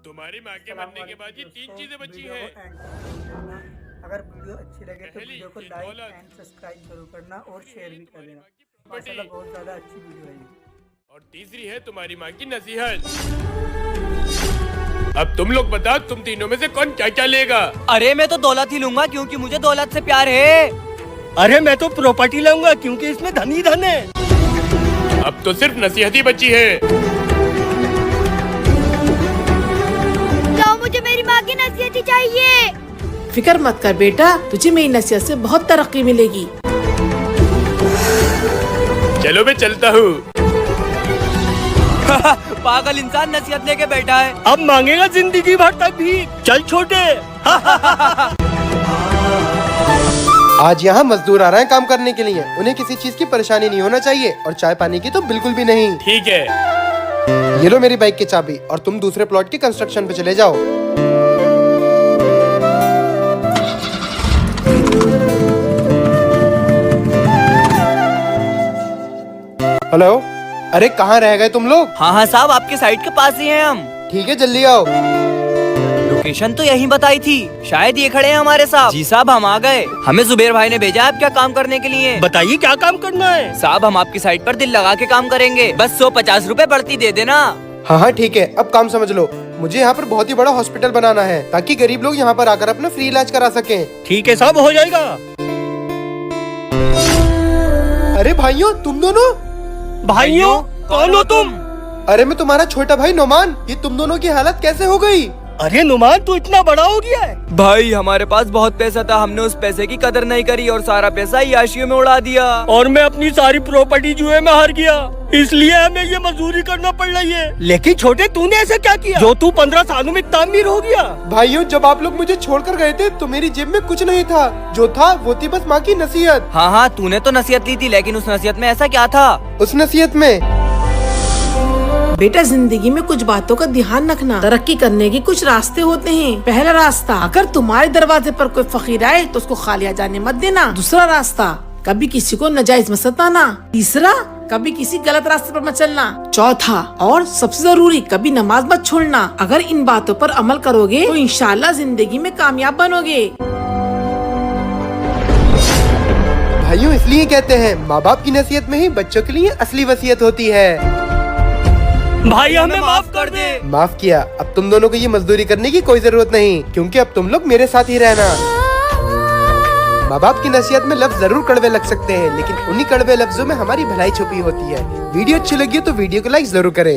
तुम्हारी माँ के मरने के बाद ये 3 चीजें बची हैं। अगर वीडियो अच्छी लगे तो पहली, वीडियो को ये लाइक दौलत। एंड सब्सक्राइब जरूर करना और शेयर भी कर देना। बड़ी। माशाल्लाह बहुत ज़्यादा अच्छी वीडियो है ये। और तीसरी है तुम्हारी माँ की नसीहत। अब तुम लोग बताओ, तुम तीनों में से कौन क्या क्या लेगा? अरे मैं तो दौलत ही लूंगा क्योंकि मुझे दौलत से प्यार है। अरे मैं तो प्रॉपर्टी लूंगा क्योंकि इसमें धन ही धन है। अब तो सिर्फ नसीहत ही बची है। तो मुझे मेरी माँ की नसीहत ही चाहिए। फिक्र मत कर बेटा, तुझे मेरी नसीहत से बहुत तरक्की मिलेगी। चलो मैं चलता हूँ। पागल इंसान नसीहत लेके बैठा है। अब मांगेगा जिंदगी भर तक भी। चल छोटे। आज यहाँ मजदूर आ रहे हैं काम करने के लिए। उन्हें किसी चीज की परेशानी नहीं होना चाहिए और चाय पानी की तो बिल्कुल भी नहीं। ठीक है। ये लो मेरी बाइक की चाबी और तुम दूसरे प्लॉट की कंस्ट्रक्शन पे चले जाओ। हेलो, अरे कहाँ रह गए तुम लोग? हाँ साहब, आपके साइट के पास ही हैं हम। ठीक है जल्दी आओ। लोकेशन तो यहीं बताई थी, शायद ये खड़े हैं हमारे साहब। जी साहब, हम आ गए। हमें जुबेर भाई ने भेजा है आपका काम करने के लिए। बताइए क्या काम करना है? साहब, हम आपकी साइट पर दिल लगा के काम करेंगे, बस 150 रुपए बढ़ती दे देना। हाँ ठीक है, अब काम समझ लो। मुझे यहाँ पर बहुत ही बड़ा हॉस्पिटल बनाना है ताकि गरीब लोग यहाँ पर आकर अपना फ्री इलाज करा सकें। ठीक है साहब, हो जाएगा। अरे भाइयों, तुम दोनों? भाइयों, कौन हो तुम? अरे मैं तुम्हारा छोटा भाई नोमान। ये तुम दोनों की हालत कैसे हो गई? अरे नुमान, तू इतना बड़ा हो गया है। भाई, हमारे पास बहुत पैसा था, हमने उस पैसे की कदर नहीं करी और सारा पैसा याशियों में उड़ा दिया। और मैं अपनी सारी प्रॉपर्टी जुए में हार गया, इसलिए हमें ये मजदूरी करना पड़ रही है। लेकिन छोटे, तूने ऐसा क्या किया जो तू 15 सालों में इतना अमीर हो गया? भाइयों, जब आप लोग मुझे छोड़कर गए थे तो मेरी जेब में कुछ नहीं था। जो था वो थी बस माँ की नसीहत। हाँ, तूने तो नसीहत ली थी, लेकिन उस नसीहत में ऐसा क्या था? उस नसीहत में बेटा, जिंदगी में कुछ बातों का ध्यान रखना। तरक्की करने के कुछ रास्ते होते हैं। पहला रास्ता, अगर तुम्हारे दरवाजे पर कोई फकीर आए तो उसको खाली आ जाने मत देना। दूसरा रास्ता, कभी किसी को नाजायज मत सताना। तीसरा, कभी किसी गलत रास्ते पर मत चलना। चौथा और सबसे जरूरी, कभी नमाज मत छोड़ना। अगर इन बातों पर अमल करोगे तो इंशाल्लाह जिंदगी में कामयाब बनोगे। भाइयों, इसलिए कहते हैं माँ बाप की नसीहत में ही बच्चों के लिए असली वसीयत होती है। भाई, हमें माफ कर दे। माफ किया। अब तुम दोनों को ये मजदूरी करने की कोई जरूरत नहीं, क्योंकि अब तुम लोग मेरे साथ ही रहना। माँ बाप की नसीहत में लफ्ज जरूर कड़वे लग सकते हैं, लेकिन उन्हीं कड़वे लफ्जों में हमारी भलाई छुपी होती है। वीडियो अच्छी लगी तो वीडियो को लाइक जरूर करें।